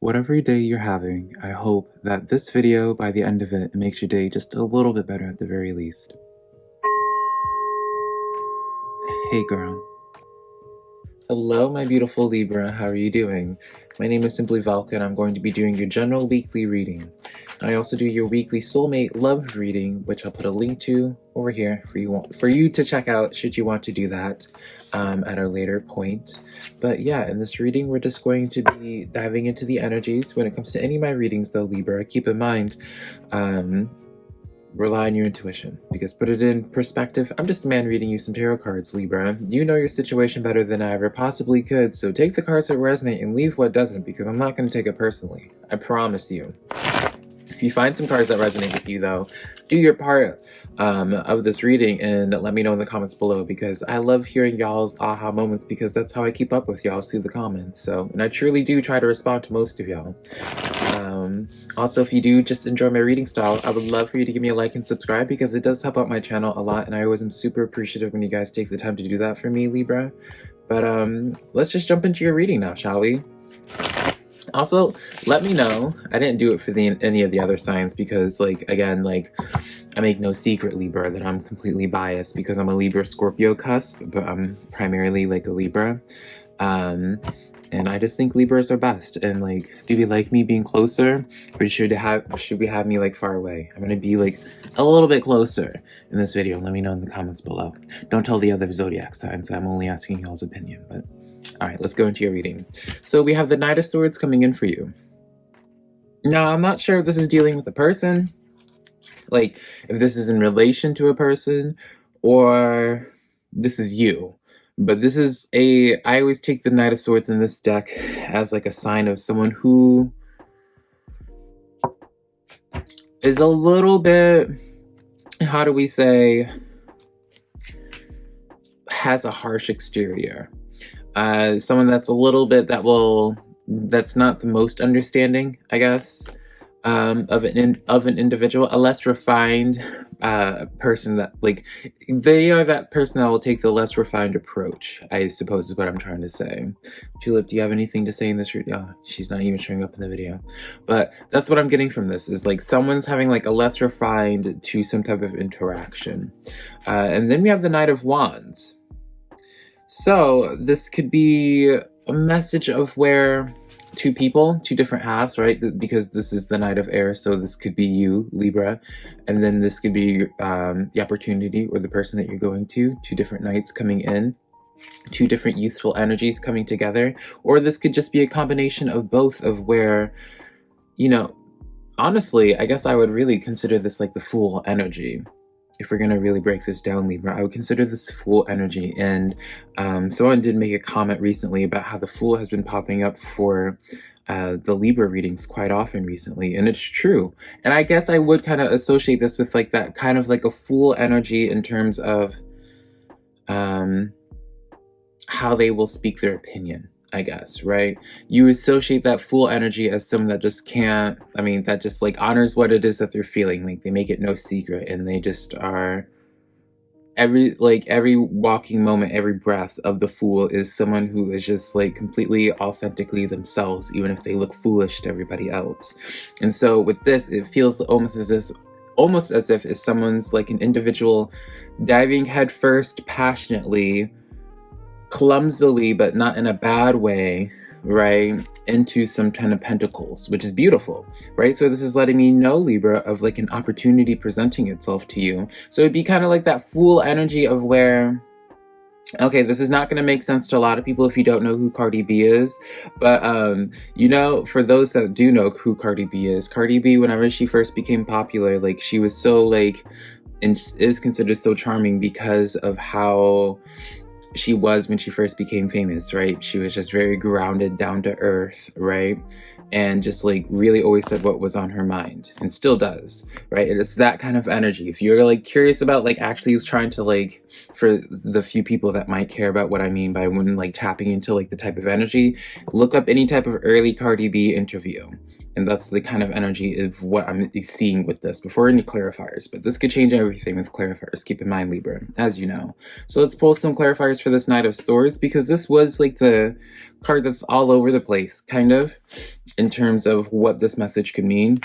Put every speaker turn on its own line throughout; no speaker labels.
Whatever day you're having, I hope that this video, by the end of it, makes your day just a little bit better at the very least. Hey girl. Hello, my beautiful Libra. How are you doing? My name is SimplyVelca, and I'm going to be doing your general weekly reading. I also do your weekly soulmate love reading, which I'll put a link to over here for you to check out should you want to do that at a later point. But yeah, in this reading, we're just going to be diving into the energies. When it comes to any of my readings, though, Libra, keep in mind, rely on your intuition, because put it in perspective, I'm just a man reading you some tarot cards, Libra. You know your situation better than I ever possibly could, so take the cards that resonate and leave what doesn't, because I'm not going to take it personally. I promise you. If you find some cards that resonate with you, though, do your part of this reading and let me know in the comments below, because I love hearing y'all's aha moments, because that's how I keep up with y'all, through the comments. So, and I truly do try to respond to most of y'all. Also, if you do just enjoy my reading style, I would love for you to give me a like and subscribe, because it does help out my channel a lot, and I always am super appreciative when you guys take the time to do that for me, Libra. But let's just jump into your reading now, shall we? Also, let me know. I didn't do it for any of the other signs because, again, I make no secret, Libra, that I'm completely biased because I'm a Libra-Scorpio cusp, but I'm primarily a Libra. And I just think Libras are best. And do we like me being closer, or should we have me far away? I'm gonna be a little bit closer in this video. Let me know in the comments below. Don't tell the other Zodiac signs. I'm only asking y'all's opinion. But all right, let's go into your reading. So we have the Knight of Swords coming in for you. Now, I'm not sure if this is dealing with a person, if this is in relation to a person, or this is you. But this is I always take the Knight of Swords in this deck as a sign of someone who is a little bit, how do we say, has a harsh exterior. Someone that's a little bit, that's not the most understanding, I guess, of an individual, a less refined person that they are that person that will take the less refined approach, I suppose is what I'm trying to say. Tulip, do you have anything to say in this reading? Oh, she's not even showing up in the video. But that's what I'm getting from this, is someone's having a less refined to some type of interaction. And then we have the Knight of Wands. So this could be a message of where two people, two different halves, right? Because this is the Knight of Air, so this could be you, Libra, and then this could be the opportunity or the person that you're going to, two different knights coming in, two different youthful energies coming together, or this could just be a combination of both, of where, honestly, I guess I would really consider this the Fool energy. If we're gonna really break this down, Libra, I would consider this Fool energy. And someone did make a comment recently about how the Fool has been popping up for the Libra readings quite often recently, and it's true. And I guess I would kind of associate this with that kind of a Fool energy in terms of how they will speak their opinion, I guess, right? You associate that Fool energy as someone that just can't, that just honors what it is that they're feeling. They make it no secret, and they just are, every walking moment, every breath of the Fool is someone who is just completely authentically themselves, even if they look foolish to everybody else. And so with this, it feels almost as if someone's an individual diving headfirst, passionately, clumsily, but not in a bad way, right, into some 10 of Pentacles, which is beautiful, right? So this is letting me know, Libra, of an opportunity presenting itself to you. So it'd be kind of that Fool energy of where, okay, this is not going to make sense to a lot of people if you don't know who Cardi B is, but for those that do know who Cardi B is, Cardi B, whenever she first became popular, she was so and is considered so charming because of how she was when she first became famous, right? She was just very grounded, down to earth, right? And just really always said what was on her mind, and still does, right? And it's that kind of energy. If you're curious about actually trying to for the few people that might care about what I mean by when tapping into the type of energy, look up any type of early Cardi B interview, And that's the kind of energy of what I'm seeing with this before any clarifiers. But this could change everything with clarifiers. Keep in mind, Libra, as you know. So let's pull some clarifiers for this Knight of Swords, because this was like the card that's all over the place, kind of, in terms of what this message could mean.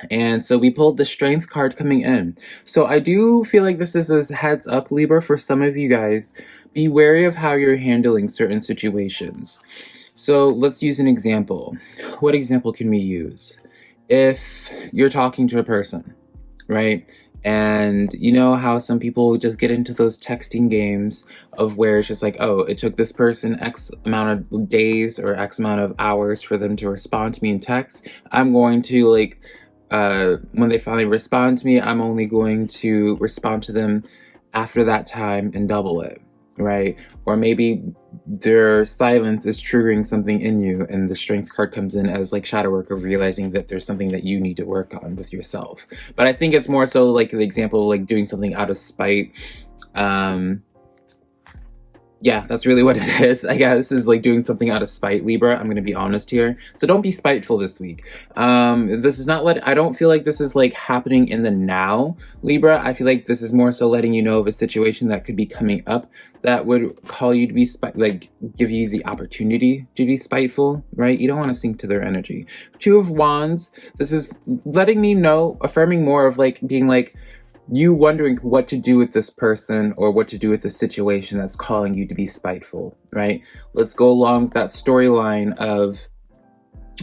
And so we pulled the Strength card coming in. So I do feel like this is a heads up, Libra, for some of you guys. Be wary of how you're handling certain situations. So let's use an example. What example can we use? If you're talking to a person, right? And you know how some people just get into those texting games of where it's just like, oh, it took this person X amount of days or X amount of hours for them to respond to me in text. I'm going to like, when they finally respond to me, I'm only going to respond to them after that time and double it, right? Or maybe their silence is triggering something in you, and the Strength card comes in as like shadow work of realizing that there's something that you need to work on with yourself. But I think it's more so like the example of like doing something out of spite. Yeah, that's really what it is, I guess, is like doing something out of spite, Libra. I'm going to be honest here. So don't be spiteful this week. This is not I don't feel like this is like happening in the now, Libra. I feel like this is more so letting you know of a situation that could be coming up that would call you to be like give you the opportunity to be spiteful, right? You don't want to sink to their energy. Two of Wands, this is letting me know, affirming more of like being like, you wondering what to do with this person or what to do with the situation that's calling you to be spiteful, right? Let's go along with that storyline of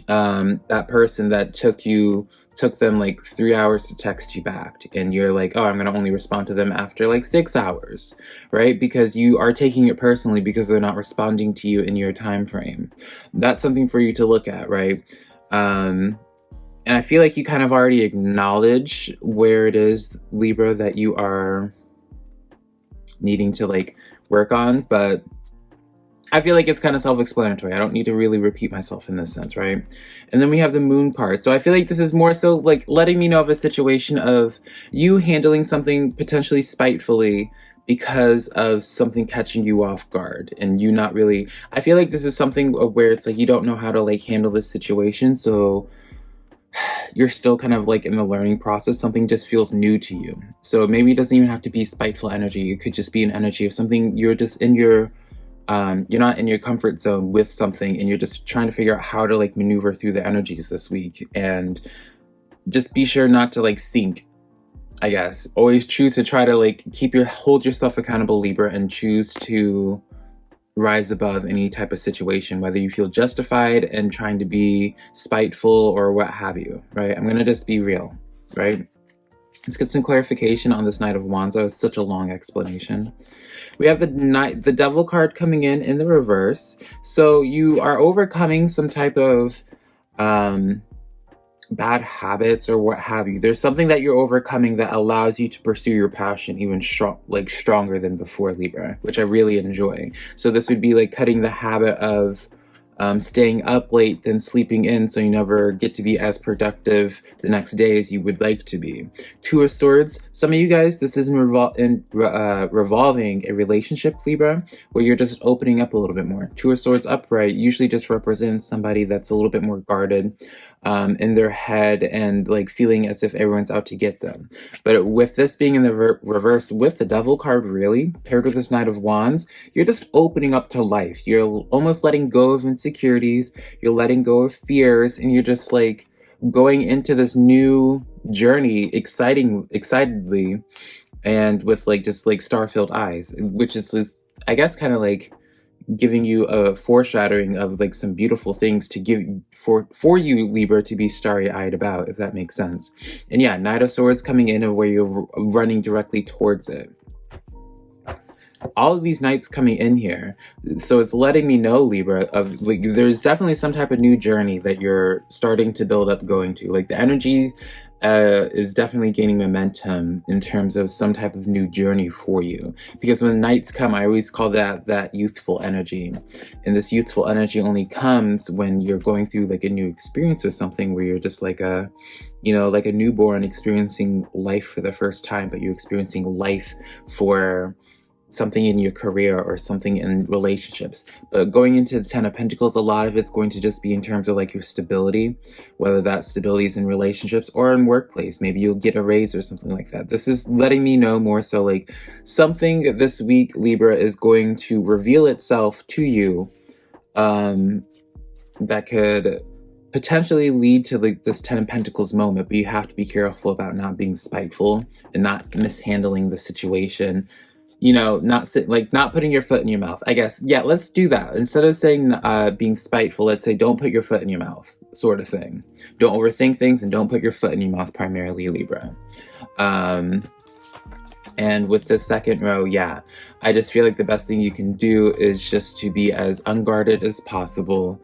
that person that took them like 3 hours to text you back, and you're like, oh, I'm gonna only respond to them after like 6 hours, right? Because you are taking it personally because they're not responding to you in your time frame. That's something for you to look at, right? And I feel like you kind of already acknowledge where it is, Libra, that you are needing to like work on, but I feel like it's kind of self-explanatory. I don't need to really repeat myself in this sense, right? And then we have the Moon card. So I feel like this is more so like letting me know of a situation of you handling something potentially spitefully because of something catching you off guard, and you not really, I feel like this is something where it's like you don't know how to like handle this situation, so you're still kind of like in the learning process. Something just feels new to you. So maybe it doesn't even have to be spiteful energy. It could just be an energy of something you're just in your, you're not in your comfort zone with something, and you're just trying to figure out how to like maneuver through the energies this week. And just be sure not to like sink, I guess. Always choose to try to like hold yourself accountable, Libra, and choose to rise above any type of situation, whether you feel justified in trying to be spiteful or what have you, right? I'm gonna just be real, right? Let's get some clarification on this Knight of Wands. That was such a long explanation. We have the Devil card coming in the reverse. So you are overcoming some type of bad habits or what have you. There's something that you're overcoming that allows you to pursue your passion even stronger than before, Libra, which I really enjoy. So this would be like cutting the habit of staying up late than sleeping in, so you never get to be as productive the next day as you would like to be. Two of Swords. Some of you guys, this is revolving a relationship, Libra, where you're just opening up a little bit more. Two of Swords upright usually just represents somebody that's a little bit more guarded in their head and like feeling as if everyone's out to get them. But with this being in the reverse with the Devil card, really paired with this Knight of Wands, you're just opening up to life. You're almost letting go of insecurities, you're letting go of fears, and you're just like going into this new journey excitedly, and with like just like star-filled eyes, which is just, I guess, kind of like giving you a foreshadowing of like some beautiful things to give for you, Libra, to be starry-eyed about, if that makes sense. And yeah, Knight of Swords coming in and where you're running directly towards it. All of these knights coming in here, so it's letting me know, Libra, of like there's definitely some type of new journey that you're starting to build up going to. Like the energy is definitely gaining momentum in terms of some type of new journey for you. Because when knights come, I always call that youthful energy. And this youthful energy only comes when you're going through like a new experience or something, where you're just like a, you know, like a newborn experiencing life for the first time, but you're experiencing life for something in your career or something in relationships. But going into the Ten of Pentacles, a lot of it's going to just be in terms of like your stability, whether that stability is in relationships or in workplace. Maybe you'll get a raise or something like that. This is letting me know more so like something this week, Libra, is going to reveal itself to you that could potentially lead to like this Ten of Pentacles moment, but you have to be careful about not being spiteful and not mishandling the situation. You know, not putting your foot in your mouth. I guess, yeah, let's do that. Instead of saying being spiteful, let's say don't put your foot in your mouth, sort of thing. Don't overthink things and don't put your foot in your mouth, primarily, Libra. And with the second row, yeah, I just feel like the best thing you can do is just to be as unguarded as possible.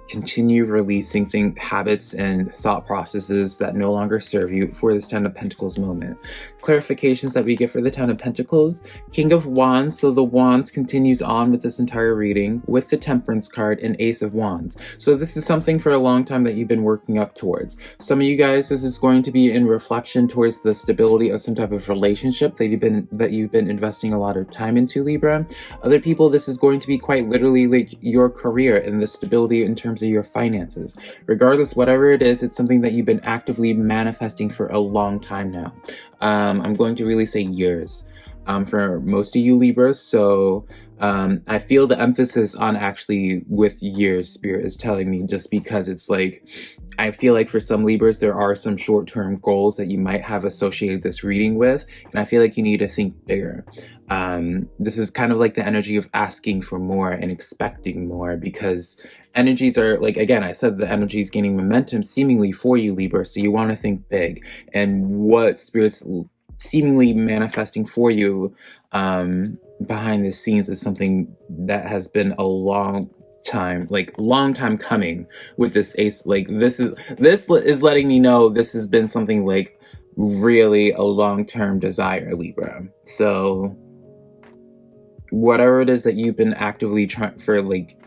Continue releasing habits and thought processes that no longer serve you for this Ten of Pentacles moment. Clarifications that we get for the Ten of Pentacles: King of Wands, so the Wands continues on with this entire reading with the Temperance card and Ace of Wands. So this is something for a long time that you've been working up towards. Some of you guys, this is going to be in reflection towards the stability of some type of relationship that you've been investing a lot of time into, Libra. Other people, this is going to be quite literally like your career and the stability in terms of your finances. Regardless, whatever it is, it's something that you've been actively manifesting for a long time now. I'm going to really say years for most of you Libras. So I feel the emphasis on actually with years, Spirit is telling me, just because it's like, I feel like for some Libras, there are some short-term goals that you might have associated this reading with, and I feel like you need to think bigger. This is kind of like the energy of asking for more and expecting more, because energies are like, again, I said the energy is gaining momentum seemingly for you, Libra, so you want to think big. And what Spirit's seemingly manifesting for you behind the scenes is something that has been a long time coming with this Ace. Like this is letting me know this has been something like really a long-term desire, Libra. So whatever it is that you've been actively trying for, like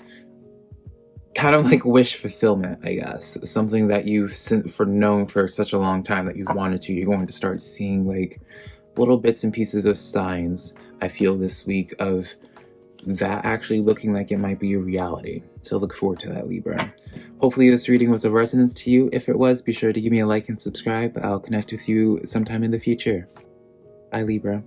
kind of like wish fulfillment, I guess, something that you've known for such a long time that you've wanted to, you're going to start seeing like little bits and pieces of signs, I feel, this week of that actually looking like it might be a reality. So look forward to that, Libra. Hopefully this reading was of resonance to you. If it was, be sure to give me a like and subscribe. I'll connect with you sometime in the future. Bye, Libra.